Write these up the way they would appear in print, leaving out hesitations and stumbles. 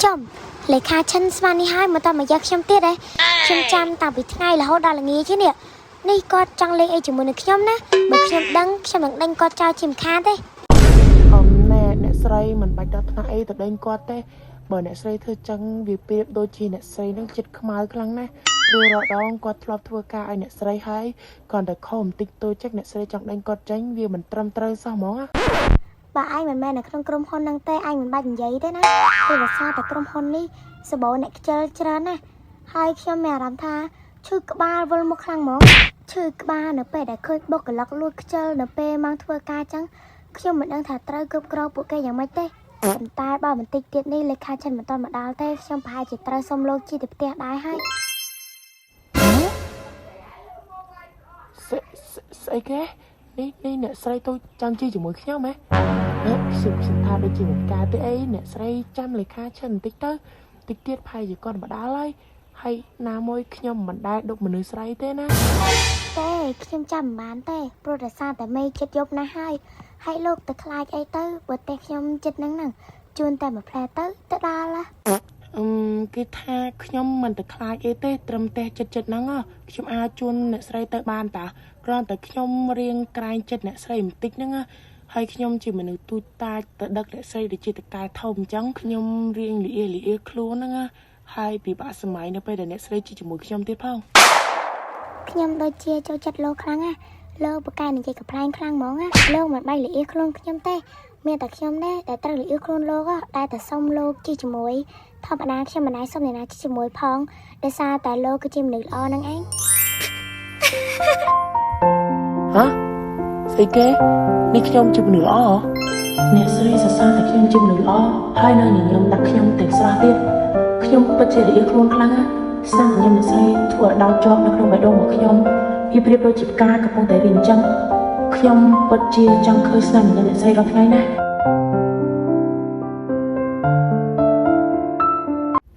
chồng lấy khá chân smani hai mà tao mà giặc châm tiết đấy châm chăm tao bị ngay là hốt đào là nghĩ chứ nèนี่ก็จังเลยไอ้จมูกนึกย่อมนะมันเชื่อมดังเชื่อมดังก็เจ้าชิมค้าได้แน่เนี่ยใส่มันไปดัดหน้าไอ้แต่เดินกอดได้เบอร์เนี่ยใส่เธอจังวิเปรียบโดยจีเนี่ยใส่นั่งจิตขมาครั้งนะดูรอดองกอดทลอบทัวกาไอเนี่ยใส่ให้ก่อนแต่คอมติ๊กตัวแจ็คเนี่ยใส่จังเดินกอดจังวิวมันตรำเตยสมองอ่ะbà ai mình mẹ là trong krom hôn năng tê anh mình bạch giấy thế nè tôi là sao tại krom hôn đi sợ bố này chơi chơi nè hai khi mẹ làm tha chơi cả ba vô một khăn món chơi cả ba nó pe đã khơi bốc cái lắc luôn chơi nó pe mang thua ca chăng khi mình đang thả trai cướp cro bộ cây dạng mấy tê mình tai ba mình tịch tiệt đi lấy khai chân mình toàn mà đào tê trong hai chỉ trai xong lô chi tiệt tiệt đái hayใส่แกนี่เนี่ยใส่ตัวจังจีจมูกเขี้ยวไหมเนี่ยสิบทาไปจีเหมือนกาตัวเอ้เนี่ยใส่จำเลยค่าฉันติ๊กเตอร์ติ๊กเตียดพายอยู่ก่อนมาด่าเลยให้น้ำมวยเขี้ยวมันได้ดกมันนึกใส่เต้นะเต้เข้มจำบ้านเต้โปรดซาแต่ไม่เจ็ดยบนะให้โลกตะคลายไอเต้บทแต่เข้มเจ็ดนั่งจูนแต่มาแพร่เต้ตะดาละcái tha nhom mình tự khai cái tê trầm tê chật nắng à nhom ao chun nè say tới ban ta còn tự nhom riêng cài chật nè say một tích nắng à hay nhom chỉ mình tu ta tự đất để say để chỉ tự cài thông trắng nhom riêng lìa luôn nắng à hay bị bà sớm máy nè bây giờ nè say chỉ một nhom tiếp không nhom đôi chia cho chật lô khăng à lô bậc cài này chỉ gặp hai khăng món à lô mà bay lìa luôn nhom tê miền tạc nhom đấy để ta lìa luôn lô á đây ta sông lô chỉ mốiทอปนาเข้มมันได้ส้มเนี่ยนะชิมวยพองได้ซาแต่โลก็ชิมหนึ่งอ้อนั่งเองฮะใส่แกนี่ขยมจิบหนึ่งอ้อเนี่ยใส่ซาแต่ขยมจิบหนึ่งอ้อให้นายหนึ่งยมดักขยมเตะซาเตี้ยขยมปัจเจริญครวนครั้งอ่ะสร้างยมเนี่ยใส่ถั่วดาวจอกในขนมใบดงของขยมพี่เปรียบโดยจิบกากับพงแต่รินจังขยมปัจเจจังเคยสร้างยมเนี่ยใส่รถไงนะ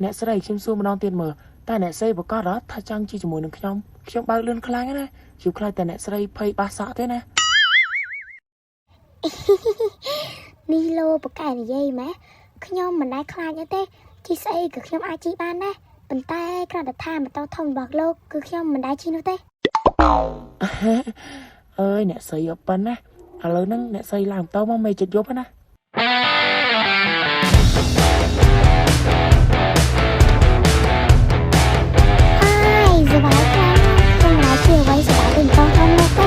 เนี่ยใส่ชิมซูมันนอนเตียนมือแต่เนี่ยใส่บอกก็รอถ้าจังจีจมูกหนึ่งขยมบางเลื่อนคล้ายนะจิบคล้ายแต่เนี่ยใส่เพย์บาสะเต้นะนี่โลปากไก่นี่ยัยไหมขยมมันได้คลายเต้ที่ใส่กับขยมอาจีบ้านได้เป็นใต้กระดาษทามันต้องทนบอกโลกคือขยมมันได้ชิโนเต้เอ้ยเนี่ยใส่ยบปันนะอะไรนั่งเนี่ยใส่หลังเต้ามาไม่จัดยบนะสบายค่ะตรงนั้นเชื่อไว้สบายถึงต้องทำแล้วก็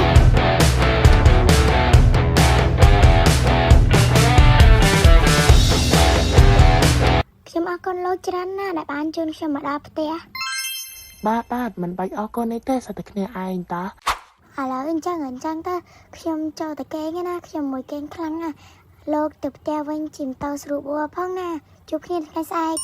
ខ្ញុំអរគុណលោកច្រើនណាស់ដែលបានជូនខ្ញុំមកដល់ផ្ទះបាទមិនបាច់អរគុណនេះទេសតែគ្នាឯងតាឥឡូវអញ្ចឹងទៅខ្ញុំចូលទៅគេងណាខ្ញុំមួយគេងខ្លាំងណាលោកទៅផ្ទះវិញជិះម៉ូតូស្រួលបួរផងណាជួបគ្នាថ្ងៃស្អែក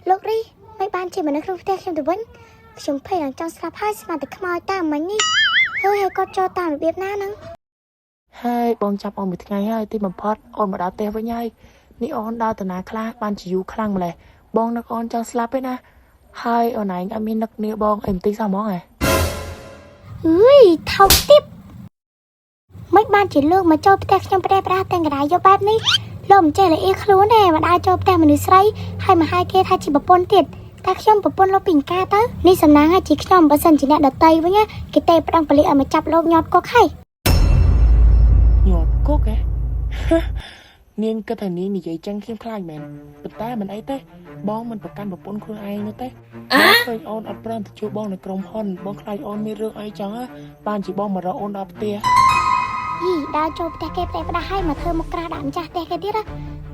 លោករីមិនបានជាមនុស្សក្នុងផ្ទះខ្ញុំទៅវិញខ្ញុំភ័យនឹងចង់ស្លាប់ហើយស្មានតែខ្មោចតាមមិញនេះហើយគាត់ចូលតាមរបៀបណាហ្នឹងហើយបងចាប់អូនមួយថ្ងៃហើយទីបំផុតអូនមកដល់ផ្ទះវិញហើយនេះអូនដល់តាណាខ្លះបានជាយូរខ្លាំងម្ល៉េះបងនឹកអូនចង់ស្លាប់ទេណាហើយអូនឯងអត់មាននឹកនាបងអីបន្តិចសោះហ្មងហ៎អើយថោកទីបមិនបានជាលោកមកចូលផ្ទះខ្ញុំប្រេះប្រាស់ទាំងកណ្ដាលយកបែបនេះលោកមិនចេះละเอียดខ្លួនទេមកដើរចូលផ្ទះមនុស្សស្រីហើយមកហាយគេថាជាប្រពន្ធទៀតតែខ្ញុំប្រពន្ធលោកពីងការទៅនេះសំណាងឲ្យជាខ្ញុំបើសិនជាអ្នកដតីវិញគេទេប្រឹងពលិឲ្យមកចាប់លោកញាត់គុកហើយញាត់គុកហ៎នាងគិតថានាងនិយាយចឹងខ្ញុំខ្លាចមែនប៉ុន្តែមិនអីទេបងមិនប្រកាន់ប្រពន្ធខ្លួនឯងនោះទេឃើញអូនអត់ព្រមទៅជួបបងនៅក្រុមហ៊ុនបងខ្លាចអូនមានរឿងអីចឹងបានជាបងមករកអូនដល់ផ្ទះដើរចូលផ្ទះគេផ្ទះផ្ដាស់ឲ្យមកធ្វើមកក្រាស់ដាក់ម្ចាស់ផ្ទះគេទៀត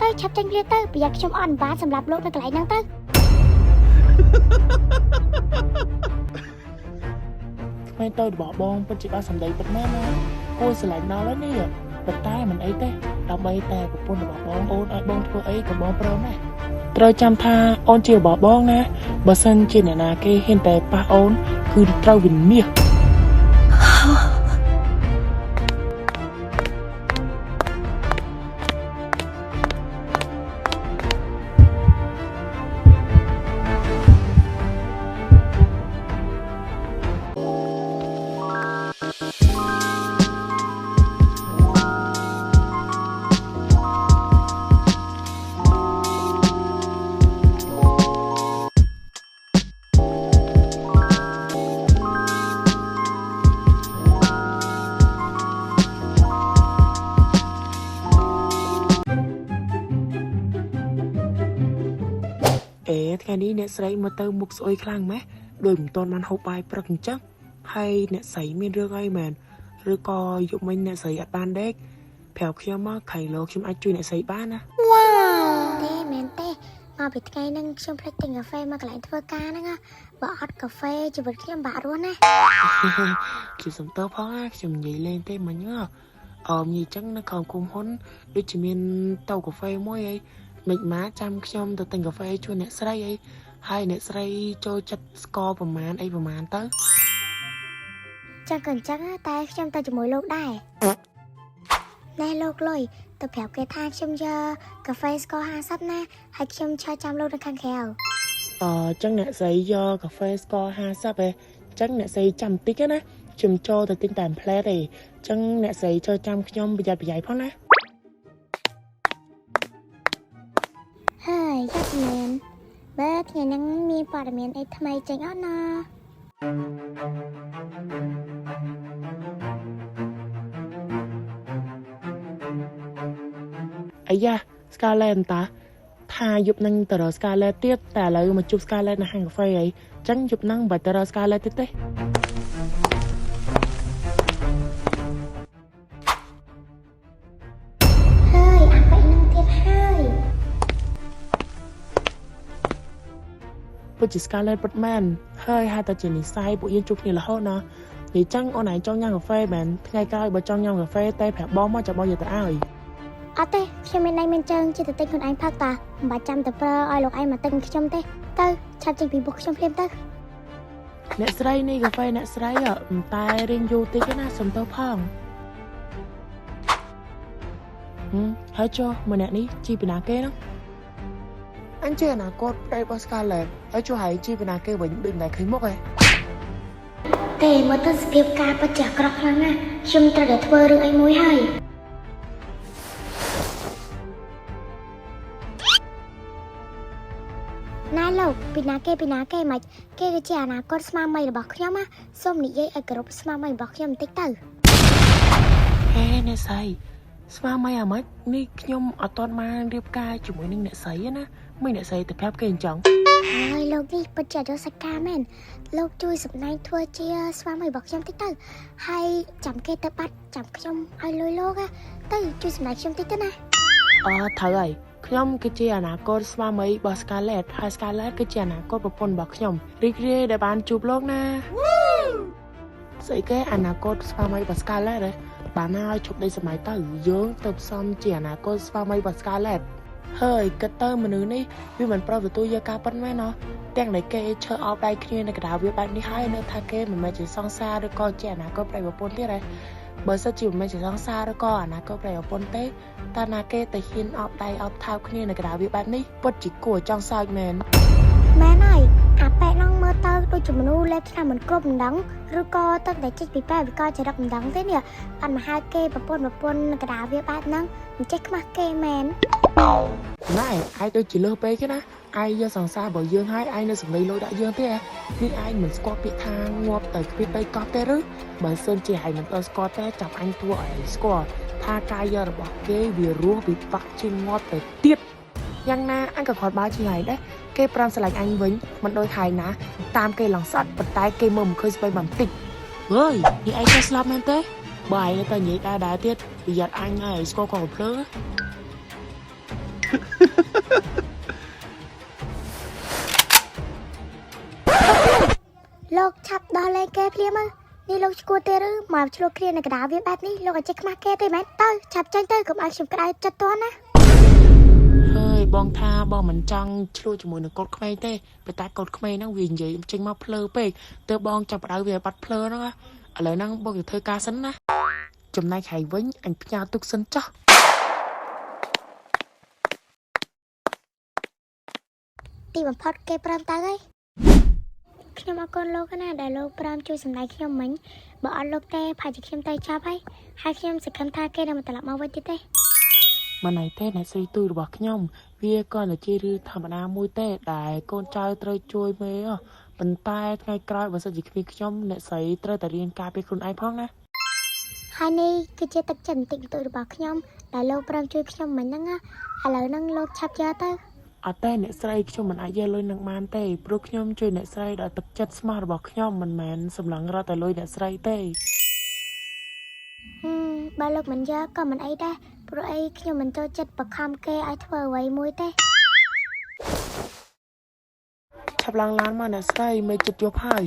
ទៅឆាប់ចេញគ្នាទៅប្រយ័ត្នខ្ញុំអត់អំបានសម្រាប់លោកនៅកន្លែងហ្នឹងទៅក្មេងទៅរបស់បងពិតជាបានសម្ដីពិតមែនណាគួរស្រឡាញ់ដល់ហើយនេះប៉ុន្តែមិនអីទេដើម្បីតែប្រពន្ធរបស់បងអូនឲ្យបងធ្វើអីក៏បងព្រមដែរត្រូវចាំថាអូនជារបស់បងណាបើសិនជាអ្នកណាគេហ៊ានតែប៉ះអូនគឺត្រូវវិនិច្ឆ័យ ថ្ងៃនេះអ្នកស្រីមកទៅមុខស្អុយខ្លាំងម៉េះដោយមិនទាន់បានហូបបាយព្រឹកអញ្ចឹងហើយអ្នកស្រីមានរឿងអីមែនឬក៏យកមិញអ្នកស្រីអត់បានដេកប្រាប់ខ្ញុំមកខៃលោខ្ញុំអាចជួយអ្នកស្រីបានណា ទេមែនទេមកពីថ្ងៃហ្នឹងខ្ញុំភ្លេចទិញកាហ្វេមកកន្លែងធ្វើការហ្នឹងបើអត់កាហ្វេជីវិតខ្ញុំបាក់រស់ណា ខ្ញុំសុំតើផងណាខ្ញុំនិយាយលេងទេមិញនិយាយអញ្ចឹងនៅក្រុមគុំហ៊ុនដូចជាមានតៅកាហ្វេមួយអីមិនម៉ាចាំខ្ញុំទៅទិញកាហ្វេជួយអ្នកស្រីអីហើយអ្នកស្រីចូលចិត្តស្ករប្រមាណអីប្រមាណទៅ ចឹងក៏អញ្ចឹងតែខ្ញុំទៅជាមួយលោកដែរណែលោកលុយទៅប្រាប់គេថាខ្ញុំយកកាហ្វេស្ករ50ណាហើយខ្ញុំឆើចាំលោកនៅខាងក្រៅ ចឹងអ្នកស្រីយកកាហ្វេស្ករ50ឯងចឹងអ្នកស្រីចាំតិចណាខ្ញុំចូលទៅទិញតែផ្លែទេចឹងអ្នកស្រីចូលចាំខ្ញុំប្រយ័ត្នប្រយែងផងណា ហើយយ៉ាប់មែនបើថ្ងៃហ្នឹងមានព័ត៌មានអីថ្មីចេញអត់ណា អាយ៉ា Scarlett តាថាយប់នឹងទៅរក Scarlett ទៀតតែឥឡូវមកជួប Scarlett នៅហាងកាហ្វេអីចឹងយប់នឹងមិនបាច់ទៅរក Scarlett ទៀតទេ ហើយអាប៉ិនឹងទៀតហើយ ពិតជា Scarlett ពិតមែនហើយហៅតែជានិស័យពួកយើងជួបគ្នារហូតណានិយាយចឹងអូនឯងចង់ញ៉ាំកាហ្វេមែនថ្ងៃក្រោយបើចង់ញ៉ាំកាហ្វេតែប្រាប់បងមកចាំបងយកទៅឲ្យ អត់ទេខ្ញុំមានដៃមានជើងជិះទៅទិញខ្លួនឯងផឹកតាមិនបាច់ចាំទៅប្រើឲ្យលោកឯងមកទិញខ្ញុំទេទៅឆាប់ចេញពីបុកខ្ញុំភ្លាមទៅ អ្នកស្រីនេះកាហ្វេអ្នកស្រីតែរៀងយូរតិចណាសុំទៅផងហើយចុះម្នាក់នេះជីពីណាគេហ្នឹងអញជាអនាគតប្តីរបស់ Scarlett ហើយចុះហើយជីពីណាគេវិញដូចតែឃើញមុខឯង ទេមើលទៅសភាពការពិតជាអាក្រក់ខ្លាំងណាស់ខ្ញុំត្រូវតែធ្វើរឿងអីមួយហើយ ណាលោកពីណាគេមិនគេគឺជាអនាគតស្មារតីរបស់ខ្ញុំណាសូមនិយាយឲ្យគោរពស្មារតីរបស់ខ្ញុំបន្តិចទៅ ហេអ្នកស្រីស្មារតីអាម៉េចនេះខ្ញុំអត់ទាន់បានរៀបការជាមួយនឹងអ្នកស្រីណាមិនអ្នកស្រីទៅប្រាប់គេអញ្ចឹង ហើយលោកនេះពិតជាយកសកាមែនលោកជួយសម្ដែងធ្វើជាស្មារតីរបស់ខ្ញុំតិចទៅហើយចាំគេទៅបាត់ចាំខ្ញុំឲ្យលុយលោកទៅជួយសម្ដែងខ្ញុំតិចទៅណា ត្រូវហើយខ្ញុំគឺជាអនាគតស្វាមីរបស់ Scarlett ហើយ Scarlett គឺជាអនាគតប្រពន្ធរបស់ខ្ញុំរីករាយដែលបានជួបលោកណាស្អីគេអនាគតស្វាមីរបស់ Scarlett ហ៎បានហើយជប់ដីសម័យទៅយើងទៅផ្សំជាអនាគតស្វាមីរបស់ Scarlett ហើយគិតទៅមនុស្សនេះវាមិនប្រោទទួលយកការប៉ុនមែនណោះទាំងដែលគេឈើអោបដៃគ្នានៅកណ្ដាលវាបែបនេះហើយនៅថាគេមិនមែនជាសង្សារឬក៏ជាអនាគតប្តីប្រពន្ធទៀតហ៎បើសិនជាមិនមែនជាសង្សារឬក៏អនាគតប្តីប្រពន្ធទេតើណាគេទៅហ៊ានអោបដៃអោបថើបគ្នានៅកណ្ដាលវាបែបនេះពិតជាគួរចង់សើចមែន មែនហើយអាប៉ែហ្នឹងមើលទៅដូចជាមនុស្សលេបឆ្នាំមិនគ្រប់មិនដឹងឬក៏ទៅតែជិះពីប៉ែវាក៏ចរិតមិនដឹងទេនេះអត់មកហៅគេប្រពន្ធកដាវាបែបហ្នឹងមិនចេះខ្មាស់គេមែន ណែឯងដូចជាលើសពេកទេណាឯងយកសង្សាររបស់យើងហើយឯងនៅសម្ដីលុយដាក់យើងទេនេះឯងមិនស្គាល់ពាក្យថាងាប់ទៅគ្មានដីកប់ទេឬបើសិនជាឯងមិនទៅស្គាល់ទេចាប់អញទួឲ្យស្គាល់ថាកាយរបស់គេវារស់វិបាកជាងងាប់ទៅទៀតយ៉ាងណាអញក៏គាត់បើជាឯងដែរគេប្រាំស្រឡាញ់អញវិញមិនដូចហើយណាតាមគេឡងសត់ប៉ុន្តែគេមើលមិនឃើញស្បែកបន្តិចអើយនេះឯងទៅស្លាប់មែនទេបើឯងទៅនិយាយដែរទៀតប្រយ័ត្នអញហើយស្គាល់គាត់ភ្លើង លោកឆាប់ដោះលែងគេភ្លាមមើលនេះលោកឈួតទេឬមកឆ្លោះគ្នានៅកណ្ដាលវាបែបនេះលោកអាចចេះខ្មាស់គេទេមែនទៅឆាប់ចេញទៅកុំឲ្យខ្ញុំក្តៅចិត្តតណា ហើយបងថាបងមិនចង់ឆ្លោះជាមួយនឹងកូនក្មេងទេប៉ុន្តែកូនក្មេងហ្នឹងវានិយាយចេញមកភ្លើពេកទើបបងចាប់ផ្ដៅវាបាត់ភ្លើហ្នឹងឥឡូវហ្នឹងបងទៅធ្វើការសិនណាចំណែកហើយវិញអញផ្ញើទុកសិនចោះ ទីបំផុតគេព្រមទៅហើយខ្ញុំអរគុណលោកណាដែលលោកព្រមជួយសម្ដែងខ្ញុំមិញបើអត់លោកទេផាជាខ្ញុំទៅចាប់ហើយខ្ញុំសង្ឃឹមថាគេនឹងត្រឡប់មកវិញទៀតទេ មិនណៃទេអ្នកស្រីទូរបស់ខ្ញុំវាក៏ជារឿងធម្មតាមួយទេដែលកូនចៅត្រូវជួយមេប៉ុន្តែថ្ងៃក្រោយបើសិនជាគ្មានខ្ញុំអ្នកស្រីត្រូវតែរៀនការពារខ្លួនឯងផងណា ហើយនេះគឺជាទឹកចិត្តបន្តិចបន្តួចរបស់ខ្ញុំដែលលោកព្រមជួយខ្ញុំមិញហ្នឹងឥឡូវហ្នឹងលោកឆាប់យកទៅ អ អត់ទេអ្នកស្រីខ្ញុំមិនអាចយកលុយនឹងបានទេព្រោះខ្ញុំជួយអ្នកស្រីដោយទឹកចិត្តស្មោះរបស់ខ្ញុំមិនមែនសម្លឹងរត់តែលុយអ្នកស្រីទេ បើលោកមិនយកក៏មិនអីដែរព្រោះអីខ្ញុំមិនចូលចិត្តបខំគេឲ្យធ្វើអ្វីមួយទេ ឆាប់ឡើងឡានមកអ្នកស្រីមេចិត្តយប់ហើយ